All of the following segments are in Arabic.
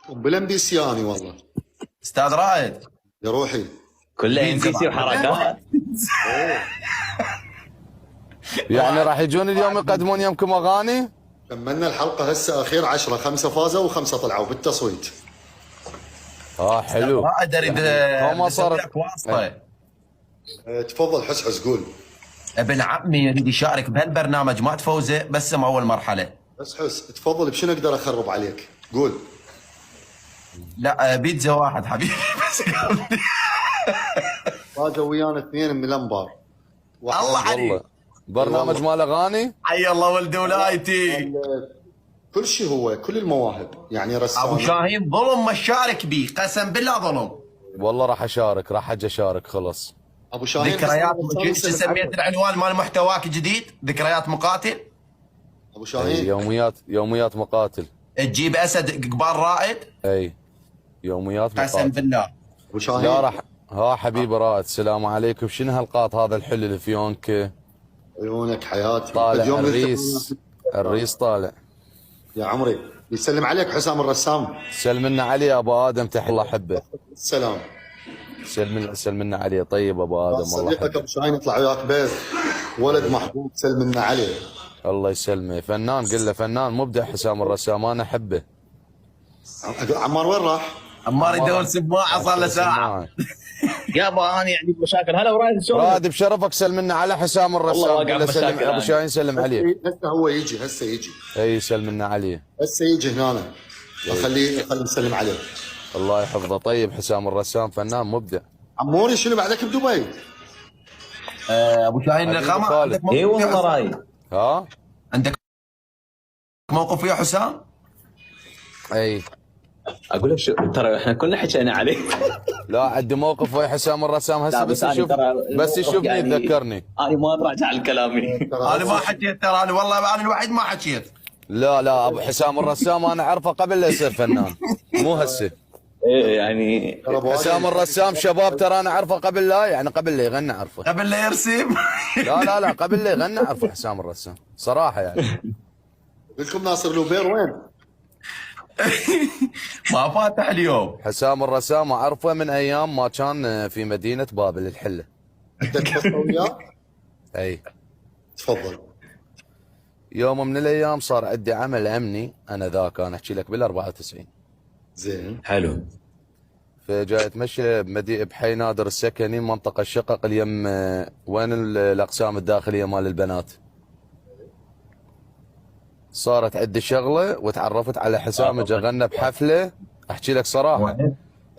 وبالام بي سي اني والله. استاذ رائد يا روحي. كله ام بي سي وحركات. يعني راح يجون اليوم يقدمون يمكم اغاني؟ كملنا الحلقه هسه اخير 10، 5 فازوا و5 طلعوا بالتصويت. حلو. رائد اريد ما صارت لك واسطه. تفضل حس قول. ابن عمي يريد يشارك بهالبرنامج ما تفوزه بس اول مرحله. حس تفضل بشنو اقدر اخرب عليك؟ قول. لا بيتزا واحد حبيبي بس فازوا ويانا 2 من الانبار. الله عليك. برنامج مال اغاني؟ حي الله ولد ولايتي. كل شيء هو كل المواهب يعني رسام. ابو شاهين ظلم ما شارك بيه قسم بالله ظلم. والله راح اشارك، راح اجي اشارك خلص. ابو شاهين ذكريات شو سميت العنوان مال محتواك جديد؟ ذكريات مقاتل. ابو شاهين يوميات مقاتل. تجيب اسد قبال رائد. اي يوميات مقاتل قسم بالله. ابو شاهين لا راح. حبيبي رائد السلام عليكم. شنو هالقاط هذا الحلو الفيونكه؟ عيونك حياتي. طالع الريس طالع يا عمري. يسلم عليك حسام الرسام. سلمنا عليه ابو ادم تحت الله احبه. السلام. سلمنا عليه. طيب ابو ادم الله صديقك ابو شاهين يطلع وياك بيت ولد محبوب. سلمنا عليه. الله يسلمه. فنان، قل له فنان مبدع حسام الرسام انا احبه. عمار وين راح؟ عمار يدور سماعه صار له ساعه. يابا انا عندي مشاكل. هلا وراد شلون؟ راد بشرفك سلمنا على حسام الرسام. والله واقع سلم مشاكل ابو شاهين سلم عليه. هسه هو يجي هسه يجي. اي سلمنا عليه. هسه يجي هنا. خليه نسلم عليه. الله يحفظه. طيب حسام الرسام فنان مبدع. عموري شنو بعدك بدبي؟ ابو شاهين خالد. اي والله راي. عندك موقف ويا حسام؟ اي اقول لك شو ترى احنا كلنا حكينا عليه. لا عندي موقف ويا حسام الرسام هسه لا بس أنا يشوف ترى بس يشوفني يعني يتذكرني. انا ما براجع على كلامي. انا ما حكيت ترى. انا والله انا الوحيد ما حكيت. لا ابو حسام الرسام انا اعرفه قبل لا يصير فنان مو هسه. ايه يعني حسام الرسام شباب ترى انا اعرفه قبل لا يعني قبل لا يغني اعرفه. قبل لا يرسم. لا قبل لا يغني اعرفه حسام الرسام صراحه يعني. لكم ناصر لوبير وين؟ ما فاتح اليوم. حسام الرسام اعرفه من ايام ما كان في مدينه بابل الحله. انت تفصل وياه؟ اي تفضل. يوم من الايام صار عندي عمل امني انا ذاك انا احكي لك بال 94. زين حلو. فجاي اتمشى بحي نادر السكني منطقه الشقق اليم وين الاقسام الداخليه مال البنات. صارت عندي شغله وتعرفت على حسام اجى غنى بحفله. احكي لك صراحه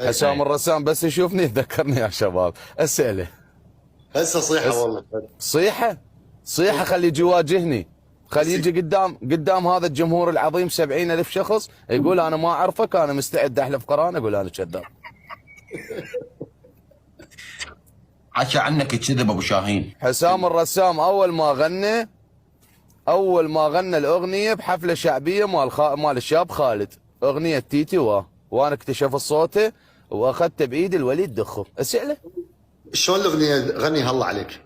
حسام الرسام بس يشوفني يتذكرني يا شباب. اساله هسه صيحه والله. صيحه خليه يجي يواجهني. خليه يجي قدام هذا الجمهور العظيم 70,000 شخص يقول انا ما اعرفك انا مستعد احلف قران اقول انا كذاب. حكى عنك كذب ابو شاهين. حسام الرسام اول ما غنى الاغنيه بحفله شعبيه مال الشاب خالد اغنيه تيتي وانا اكتشفت صوته واخذته بايدي الوليد دخه. اساله شلون الاغنيه غني هلا عليك؟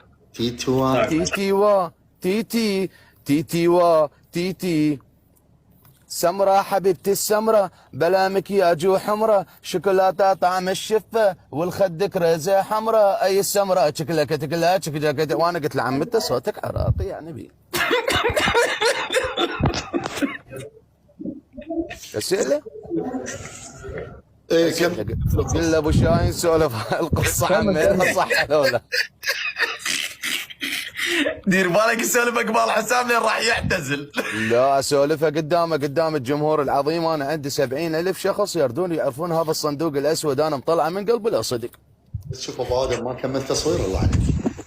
تيتي سمرة حبيبتي السمرة بلا مكياج وحمرة شوكولاتة طعم الشفة والخدك ريزة حمرة اي السمرة شكلك تكلا وانا قلت له عم انت صوتك عراقي يا نبي. اسئله ايه كم قل ابو شاهين سولف القصه عمي صح ولا دير بالك يسولف قبال حسام لين راح يعتزل. لا اسولفها قدام الجمهور العظيم. انا عندي 70,000 شخص يردون يعرفون هذا الصندوق الاسود انا مطلعه من قلبي لا صدق. شوف ابو ادم ما كمل تصوير الله عليك.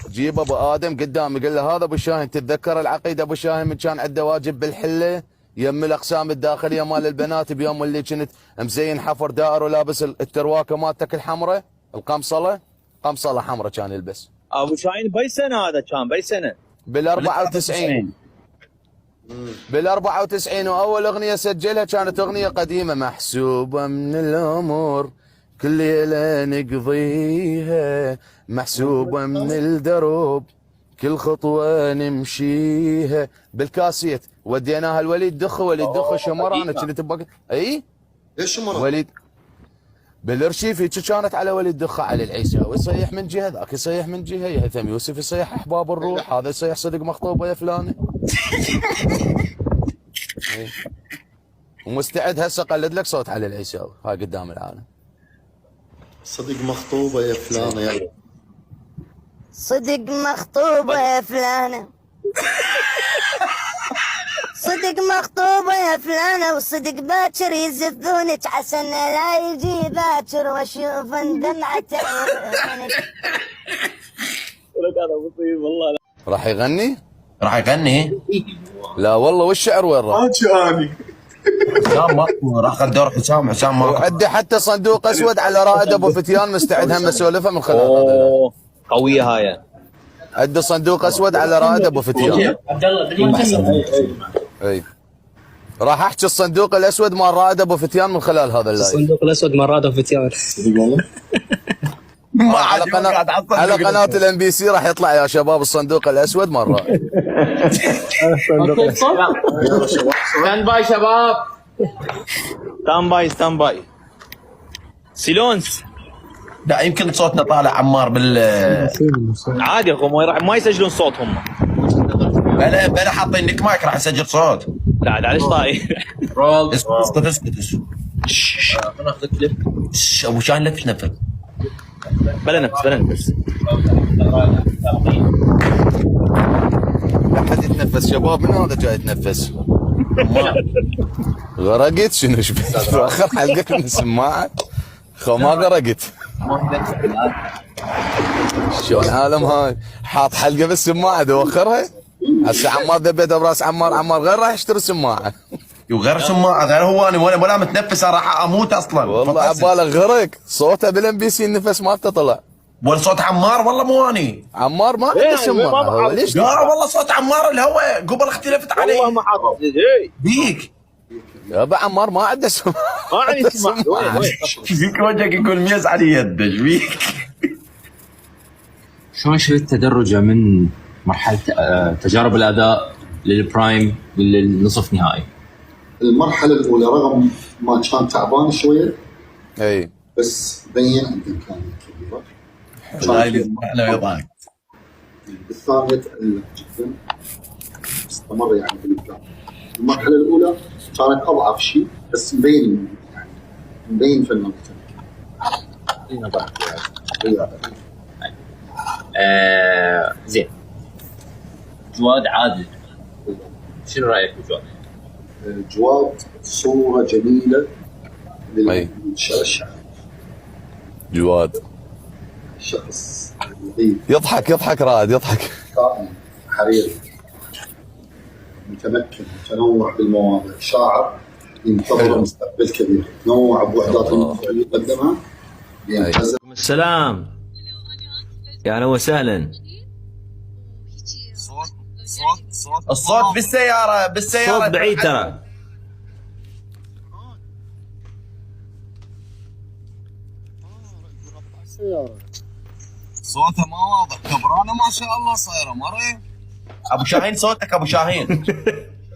جيب ابو ادم قدامي قل له هذا ابو شاهين تتذكر العقيده ابو شاهين من كان عنده واجب بالحله يم الاقسام الداخليه مال البنات بيوم اللي كنت مزين حفر دائر ولابس الترواكه مالتك الحمراء القمصله حمراء كان يلبس. ابو شاهين باي سنه هذا كان باي سنه؟ بال 94. بال 94 واول اغنيه سجلها كانت اغنيه قديمه محسوبه من الامور كل ليله نقضيها محسوبه من الدرب كل خطوه نمشيها بالكاسيت وديناها الوليد دخه شمر انا كنت اي ليش مرض؟ وليد بالارشيف هيك كانت على وليد دخة علي العيساوي يصيح من جهه، ذاك يصيح من جهه، يهثم يوسف يصيح احباب الروح، هذا يصيح صدق مخطوبه يا فلانه. إيه. ومستعد هسه اقلد لك صوت علي العيساوي هاي قدام العالم. صدق مخطوبه يا فلانه. يلا صدق مخطوبة يا فلانة، صدق مخطوبة يا فلانة، وصدق باكر يزفونك عسى لا يجي باكر واشوف دمعة عيونك. لك هذا مصيب والله. راح يغني؟ راح يغني؟ لا والله والشعر وين راح؟ حسام ما راح اخذ دور حسام ما وعندي حتى صندوق اسود على رائد ابو فتيان مستعد هم اسولفها من خلال هذا. اوه قويه هاي. عندي صندوق اسود على رائد ابو فتيان. عبد الله اي راح احكي الصندوق الاسود مال رائد ابو فتيان من خلال هذا اللايف. الصندوق الاسود مراد وفتيان. على قناه الام بي سي راح يطلع يا شباب الصندوق الاسود مال رائد. ستاند باي شباب. ستاند باي سيلونس. لا يمكن صوتنا طالع عمار عادي هم ما يسجلون صوت هم. بلا حاطين لك مايك راح اسجل صوت. لا ليش طايح؟ اسكت خلنا ناخذ كليب. ابو شاهين لا تتنفس. بلا نفس لا حد يتنفس شباب، من هذا جاي يتنفس؟ غرقت شنو شبيك؟ اخر حلقه من السماعه ما غرقت. شلون عالم هاي حاط حلقه بالسماعه دوخرها. هسه عمار ذبيته براس عمار غير راح يشتري سماعه. وغير سماعه غير هو انا ولا متنفس راح اموت اصلا. والله عبالك غرق صوته بالام بي سي النفس مالته طلع. ولا صوت عمار والله مو اني. عمار ما عنده سماعه هو ليش؟ لا والله صوت عمار الهواء قبل اختلفت عليه. والله ما حاط بيك يابا عمار ما عنده سماعه. ما عندي سماعه. وين فيك وجهك يقول ميز على يده ايش بيك؟ شلون شفت تدرجه من مرحله تجارب الاداء للبرايم للنصف نهائي؟ المرحله الاولى رغم ما كان تعبان شويه اي بس بين عنده امكانيه كبيره. هاي اللي سمعنا ويضحك. بالثانيه تألق جدا، استمر يعني بالابداع. المرحله الاولى كانت اضعف شيء بس مبين يعني مبين فنان زين. جواد عادل، شنو رايك بجواد؟ جواد صوره جميله أي. للشعر الشعبي. جواد شخص نظيف يضحك رائد يضحك. كائن حريري متمكن متنوع بالمواضيع، شاعر ينتظر مستقبل كبير، تنوع بوحدات الموضوع اللي قدمها ينتزع. السلام يا اهلا وسهلا. الصوت بالسياره صوت بعيد ترى. صوته ما واضح، كبرانه ما شاء الله صايره مره. ابو شاهين صوتك ابو شاهين.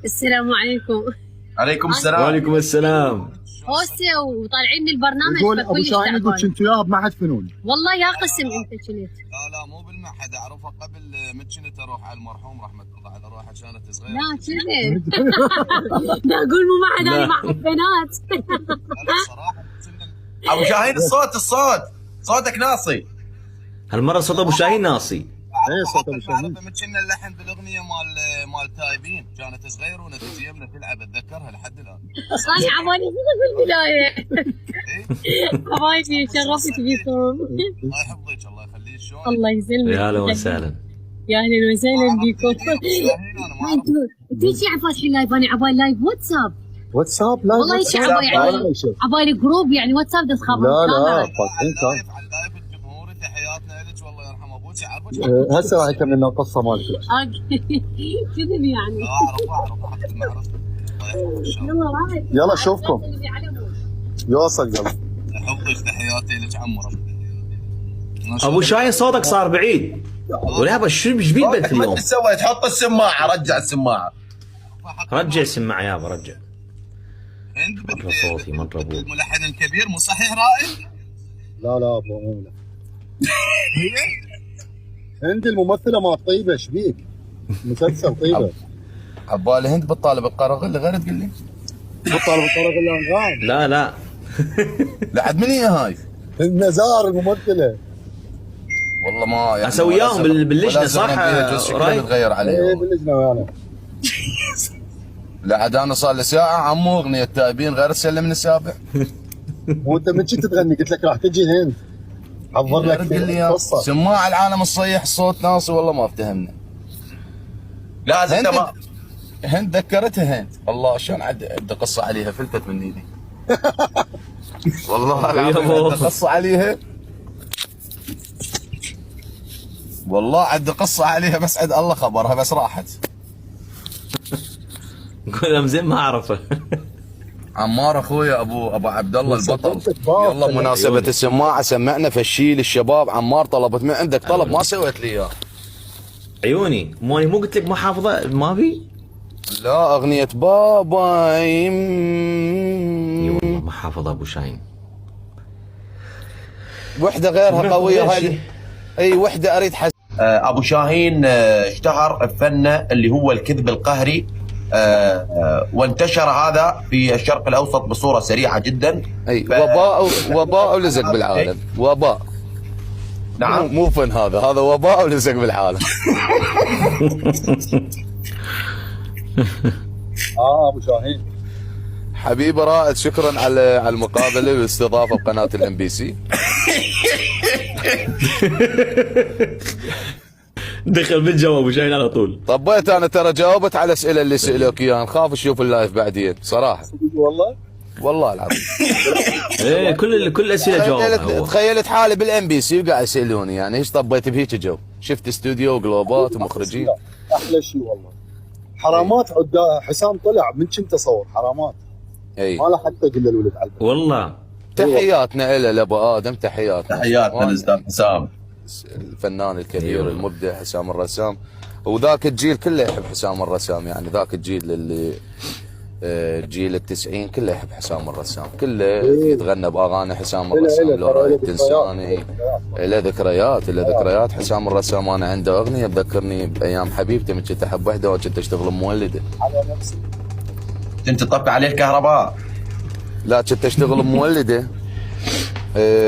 السلام عليكم. عليكم السلام. وعليكم السلام. هوسه وطالعين من البرنامج يقول ابو شاهين يقول كنت وياه بمعهد فنون. والله يا قسم انت كنت. لا مو بالمعهد، اعرفه قبل ما كنت اروح على المرحوم رحمه الله على روحه كانت صغيره. لا كنت. لا اقول مو معهد، انا معهد بنات. صراحه ابو شاهين الصوت صوتك ناصي. هالمره صوت ابو شاهين ناصي. اي صوت ابو شاهين. لما كنا اللحن بالاغنيه مال تايبين كانت صغيره ونتيجه تلعب اتذكرها لحد الان. انا عبالي في البدايه. حبايبي شرفت بيكم. الله يحفظك الله يخليك. شلون؟ الله يسلمك. يا اهلا وسهلا. يا اهلا وسهلا بيكم. انتوا ايش فاتحين لايف؟ انا عبالي لايف واتساب. لا والله ايش عبالي جروب يعني واتساب بس خبر. لا فاتحين كان. على اللايف الجمهور تحياتنا لك والله يرحم ابوك. هسه راح يكمل لنا القصه مالك. كذب يعني. اعرف حق المعرفه. الله يحفظك. يلا رايح. يلا اشوفكم. يوصل يلا. يحفظك تحياتي لك عمرو. ابو شاهين صوتك صار بعيد. ولا شو ايش بيك بنت اليوم؟ ايش سويت؟ حط السماعه، رجع السماعه. رجع السماعه يابا رجع. هند مرة صوتي مرة ابوك. الملحن الكبير، مو صحيح رائد؟ لا ابو مو لا. هند الممثله ما طيبه ايش بيك؟ مسلسل طيبه. عبالي هند بتطالب القرغله غير تقول لي بطل بطل الانغام. لا لعد من هي هاي؟ هند نزار الممثله. والله ما يعني اسوي وياهم باللجنه صح؟ رايد نتغير ايه عليه باللجنه ويانا. لعد انا صار لي ساعه عمو اغنيه تائبين غير تسلمني السابع. وانت من كنت تغني قلت لك راح تجي هند حضر لك قل لي قصه. سماع العالم الصيح الصوت ناس والله ما افتهمنا. لازم هند تمام. هند ذكرتها هند والله شلون عد قصه عليها فلتت من ايدي. والله العظيم عد قصه عليها. والله عد قصه عليها بس عد الله خبرها بس راحت. قول زين ما اعرفه. عمار اخويا ابو عبد الله البطل. يلا بمناسبه عيوني. السماعه سمعنا فشيل الشباب. عمار طلبت من عندك طلب ما سويت لي اياه. عيوني مو قلت لك ما حافظه ما بي؟ لا اغنيه بابا اي والله ما حافظه ابو شاهين. وحده غيرها قويه هاي. اي وحده اريد ابو شاهين اشتهر بفنه اللي هو الكذب القهري، وانتشر هذا في الشرق الاوسط بصوره سريعه جدا. اي وباء ولزق بالعالم. وباء. نعم. مو فن هذا وباء ولزق بالعالم. ابو شاهين حبيبي رائد شكرا على المقابله والاستضافه بقناه الام بي سي. دخل بالجواب ابو شاهين على طول. طبيت انا ترى جاوبت على الاسئله اللي سالوك اياها. نخاف نشوف اللايف بعدين صراحه. والله العظيم. ايه كل الاسئله جاوبها هو. تخيلت حالي بالام بي سي وقاعد يسالوني يعني ايش طبيت بهيك جو. شفت استوديو وجلوبات ومخرجين. احلى شيء والله. حرامات حسام طلع من كنت اصور حرامات. اي ما له حتى قل الولد على الباب. والله تحياتنا له لابو ادم. تحياتنا للاستاذ حسام الفنان الكبير المبدع حسام الرسام. وذاك الجيل كله يحب حسام الرسام يعني ذاك الجيل اللي جيل ال90 كله يحب حسام الرسام. كله يتغنى باغاني حسام الرسام. لو رايد تنساني له ذكريات حسام الرسام. انا عنده اغنيه تذكرني بايام حبيبتي من كنت احب وحده وكنت اشتغل مولده. على نفسي. كنت تطفي عليه الكهرباء. لا كنت اشتغل مولده.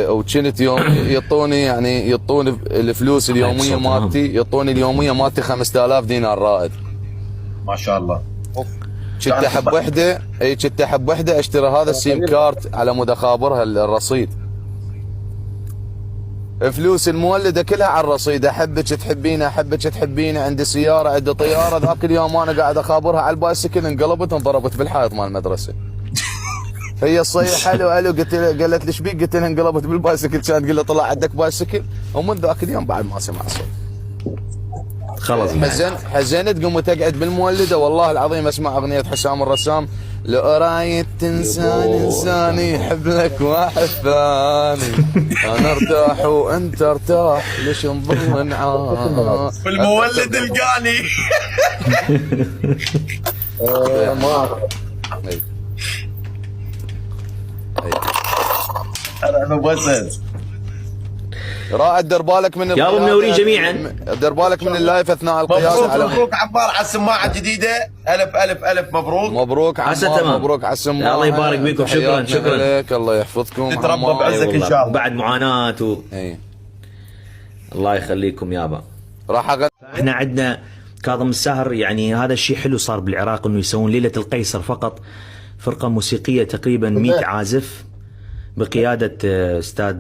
وكنت يوم يعطوني الفلوس اليوميه مالتي. يعطوني اليوميه مالتي 5000 دينار رائد. ما شاء الله. كنت احب وحده. اي كنت احب وحده اشتري هذا السيم كارت على مود اخابرها الرصيد. فلوس المولده كلها على الرصيد. احبك تحبيني عندي سياره عندي طياره. ذاك اليوم انا قاعد اخابرها على البايسكل انقلبت انضربت بالحائط مال المدرسه. هي تصيح الو قالت لي ايش بيك؟ قلت لها انقلبت بالبايسكل. كانت تقول لي طلع عندك بايسكل. ومن ذاك اليوم بعد ما سمع صوت. خلص حزنت قمت اقعد بالمولده والله العظيم اسمع اغنيه حسام الرسام. لو رايد انساني يحب لك واحد ثاني. انا ارتاح وانت ارتاح ليش نظل نعاني. في المولد القاني. ما اعرف. انا مبسط. رائد دير بالك من يا ابو منورين جميعا. دير بالك من اللايف اثناء القياده. مبروك عمار على السماعه الجديده. الف مبروك. مبروك عمار. مبروك على السماعه. الله يبارك بكم. شكرا لك. الله يحفظكم. تتربى بعزك ان شاء الله. بعد معاناه اي الله يخليكم يابا. راح احنا عندنا كاظم الساهر يعني هذا الشيء حلو صار بالعراق انه يسوون ليله القيصر فقط. فرقه موسيقيه تقريبا 100 عازف بقياده استاذ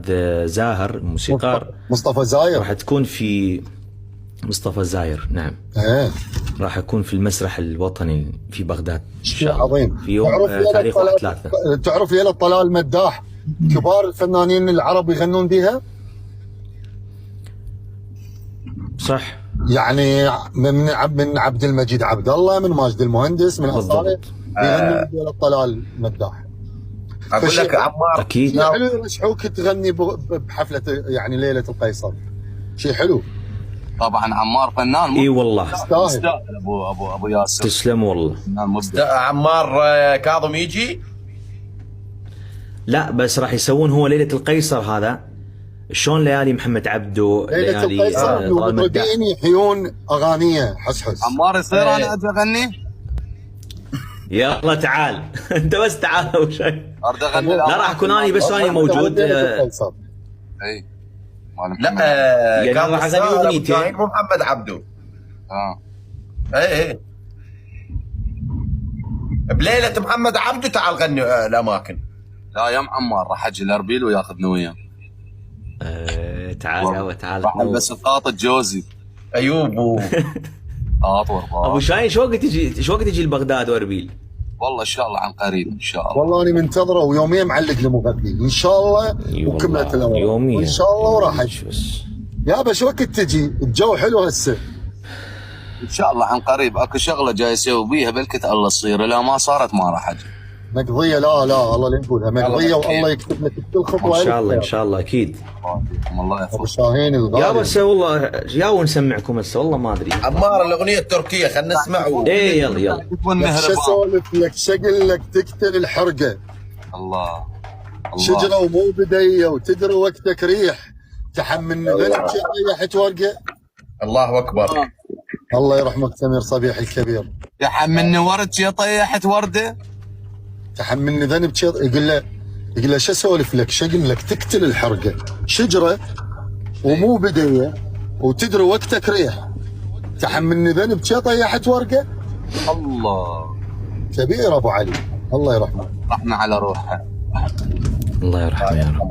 زاهر الموسيقار. مصطفى زاير. راح تكون في مصطفى زاير. نعم. راح يكون في المسرح الوطني في بغداد ان شاء الله. عظيم. في يوم تاريخ 1/3. تعرف ليله طلال مداح كبار الفنانين العرب يغنون بها؟ صح. يعني من عبد المجيد عبد الله، من ماجد المهندس، من اصاله يغنون ليله طلال مداح. اقول لك عمار اكيد. شيء حلو يرشحوك تغني بحفله يعني ليله القيصر. شيء حلو. طبعا عمار فنان. اي والله. يستاهل. ابو ياسر. تسلم والله. عمار كاظم يجي لا بس راح يسوون هو ليله القيصر هذا شلون ليالي محمد عبده ليله القيصر المطربين يحيون اغانيه حس عمار يصير انا اجي اغني؟ يلا تعال انت بس تعال اول شيء. اريد اغني. لا راح اكون اني بس اني موجود. اي لا يعني كان راح اغني اغنيتين مو محمد عبده. ايه بليله محمد عبده تعال غني الاماكن. لا يا عمار راح اجي الاربيل وياخذني وياه. تعال يا تعال راح البس خاطة جوزي ايوب اطور ابو شاهين شو وقت تجي لبغداد واربيل؟ والله ان شاء الله عن قريب ان شاء الله. والله انا منتظره ويوميا معلق لمغني ان شاء الله وكملت الاوراق يوميا ان شاء الله وراح اجي. يا بس وقت تجي الجو حلو هسه ان شاء الله عن قريب. اكو شغله جاي اسوي بيها بلكت الله تصير. لا ما صارت ما راح اجي. مقضيه لا الله لا نقولها مقضيه والله يكتب لك كل خطوه ان شاء الله ان شاء الله اكيد. الله ابو يحفظك شاهين الغالي. يا بس والله يا ونسمعكم هسه والله ما ادري. عمار الاغنيه التركيه خلينا نسمع. ايه يلا شو اسولف لك شقل لك تقتل الحرقه. الله شجره ومو بديه وتدري وقتك ريح تحملني ذنب ريحه ورقه. الله اكبر. الله يرحمك سمير صبيح الكبير. يحملني ورد يا طيحت ورده. تحملني ذنب يقول له شو اسولف لك شقل لك تقتل الحرقه شجره ومو بديه وتدري وقتك ريح تحملني ذنب طيحت ورقه. الله كبير ابو علي الله يرحمه. رحمه على روحه. الله يرحمه يا رب.